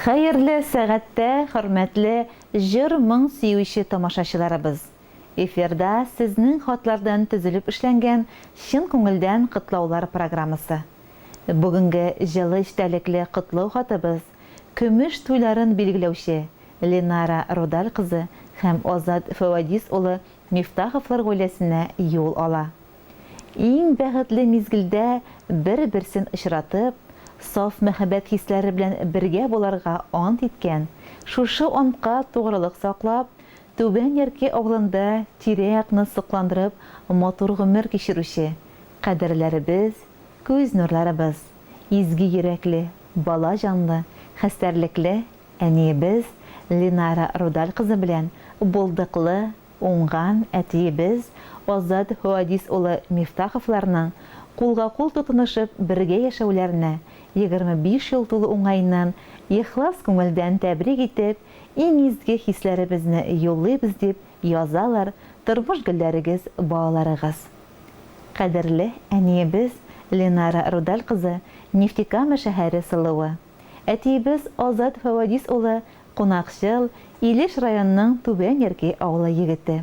Хәерле сәгатьтә, хөрмәтле җыр моң сөюче тамашачыларыбыз. Эфирда сезнең хатлардан төзелеп эшләнгән чын күңелдән котлаулар программасы. Бүгенге җылы эчтәлекле котлау хатыбыз көмеш туйларын билгеләүче Ленара Рудаль кызы һәм Азат Фәвадис улы Мифтаховлар гаиләсенә юл ала. Иң бәхетле мизгелдә бер-берсен очратып, саф мәхәббәт хисләре белән бергә буларга ант иткән, шушы антка тугрылык саклап, Түбән Ярке авылында тирә-якны сокландырып, матур гомер кичерүче кадерләребез, күз нурларыбыз, изге йөрәкле, бала җанлы, хәстәрлекле әниебез Ленара Рудаль кызы белән булдыклы, уңган әтиебез Азат Фәвадис улы Мифтаховларның кулга-кул тотынышып бергә яшәүләренә 25 ел тулы уңайыннан ихлас күңелдән тәбрик итеп, иң изге хисләребезне юллыйбыз дип язалар тормыш гөлләрегез, балаларыгыз. Кадерле әниебез Ленара Рудаль кызы Нефтекама шәһәре сылуы. Әтиебез Азат Фәвадис улы кунакчыл Илеш районының Түбән Ярке авылы егете.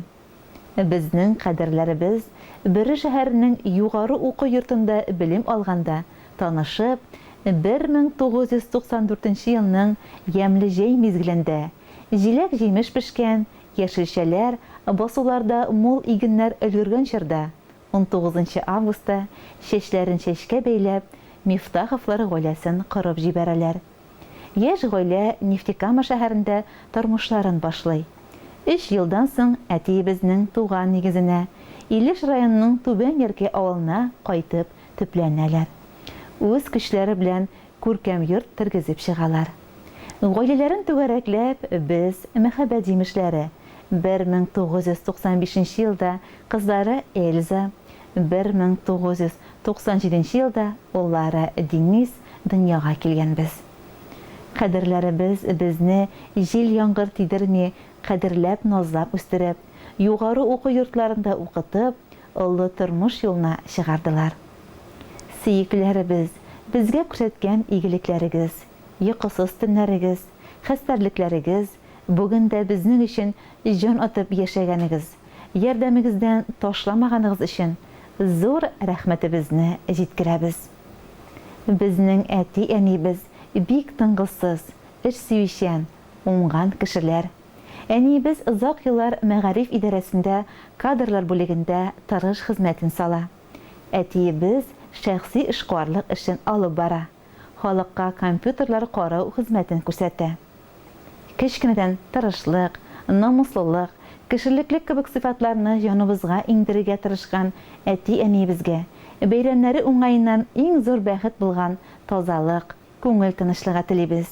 Безнең кадерләребез бер шәһәрнең югары уку йортында белем алганда танышып, 1994 елның ямлы җәй мизгелендә җиләк-җимеш пешкән, яшелчәләр, басуларда мул игеннәр өлгергән чорда 19 августта чәчләрен чәчкә бәйләп, Мифтаховлар гаиләсен корып җибәрәләр. Яшь гаилә Нефтекама шәһәрендә тормышларын башлый. 3 елдан соң әтиебезнең туган нигезенә, Илеш районының Түбән Ярке авылына кайтып төпләнәләр. Үз көчләре белән күркәм йорт тергезеп чыгалар. Гаиләләрен түгәрәкләп, без мәхәббәт җимешләре 1995 елда кызлары Эльза, 1997 елда уллары Денис дөньяга килгәнбез. Кадерләребез безне җил яңгыр тидерми, кадерләп назлап үстереп, югары уку йортларында укытып, олы тормыш юлына чыгардылар. Сөекләребез, безгә күрсәткән игелекләрегез, йокысыз төннәрегез, хәстәрлекләрегез, бүген дә безнең өчен җан атып яшәгәнегез, ярдәмегездән ташламаганыгыз өчен зур рәхмәтебезне җиткерәбез. Безнең әти-әнибез бик тынгысыз, эш сөючән, уңган кешеләр. Әниебез озак еллар мәгариф идарәсендә кадрлар бүлегендә тырыш хезмәтен сала. Әтиебез шәхси эшкуарлык эшен алып бара. Халыкка компьютерлар карау хезмәтен күрсәтә. Кечкенәдән тырышлык, намуслылык, кешелеклек кебек сыйфатларны яныбызга иңдерергә тырышкан әти-әниебезгә бәйрәмнәре уңаеннан иң зур бәхет булган тазалык, күңел тынычлыгы телибез.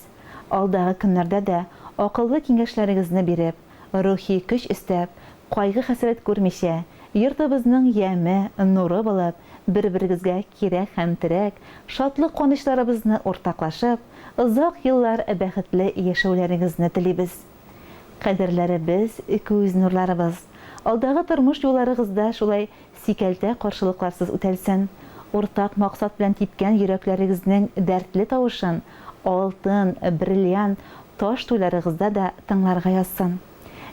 Алдагы көннәрдә дә акыллы киңәшләрегезне биреп, рухи көч өстәп, кайгы-хәсрәт күрмичә, йортыбызның яме, нуры булып, бер-берегезгә кирәк һәм терәк, шатлык куанычларыбызны уртаклашып, озак еллар бәхетле яшәүләрегезне телибез. Кадерләребез, күз нурларыбыз, алдагы тормыш юлларыгызда шулай сикәлтә каршылыкларсыз үтәлсен. Уртак максат белән типкән йөрәкләрегезнең дәртле тавышын алтын, бриллиант, таш туйларыгызда да тыңларга язсын.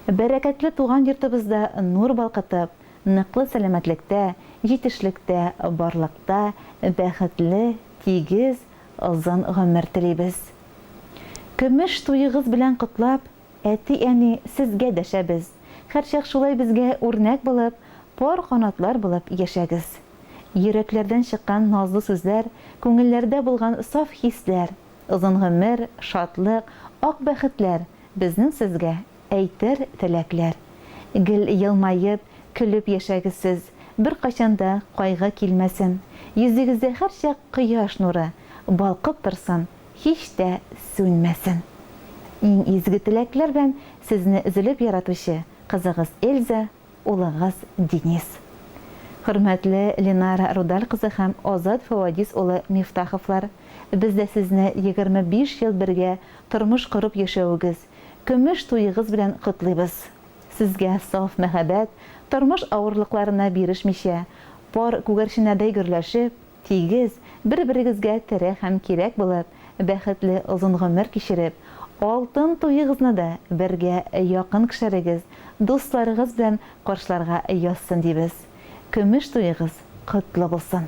Бәрәкәтле туган йортыбызда нур балкытып, ныклы сәламәтлектә, җитешлектә, барлыкта, бәхетле, тигез, озын гомер телибез. Көмеш туегыз белән котлап, әти-әни сезгә дәшәбез. Һәрчак шулай безгә үрнәк булып, пар канатлар булып яшәгез. Йөрәкләрдән чыккан назлы сүзләр, күңелләрдә булган саф хисләр, озын гомер, шатлык, ак бәхетләр безнең сезгә әйтер теләкләр. Гел елмаеп, көлеп яшәгез сез, бер кайчанда кайгы килмәсен. Йөзегездә һәрчак кояш нуры балкып торсын, һич тә сүнмәсен. Иң изге теләкләр белән сезне үзелеп яратучы кызыгыз Эльза, улыгыз Денис. Хөрмәтле Ленара Рудаль кызы һәм Азат Фәвадис улы Мифтаховлар, без дә сезне 25 ел бергә тормыш корып яшәүгез, көмеш туегыз белән котлыйбыз. Сезгә саф мәхәббәт, тормыш авырлыкларына бирешмичә, пар күгәрченнәрдәй гөрләшеп, тигез, бер-берегезгә терәк һәм кирәк булып, бәхетле озын гомер кичереп, Алтын туйыгызны да бергә якын кешеләрегез, дусларыгыз белән каршыларга язсын дибез. Көмеш туйыгыз котлы булсын.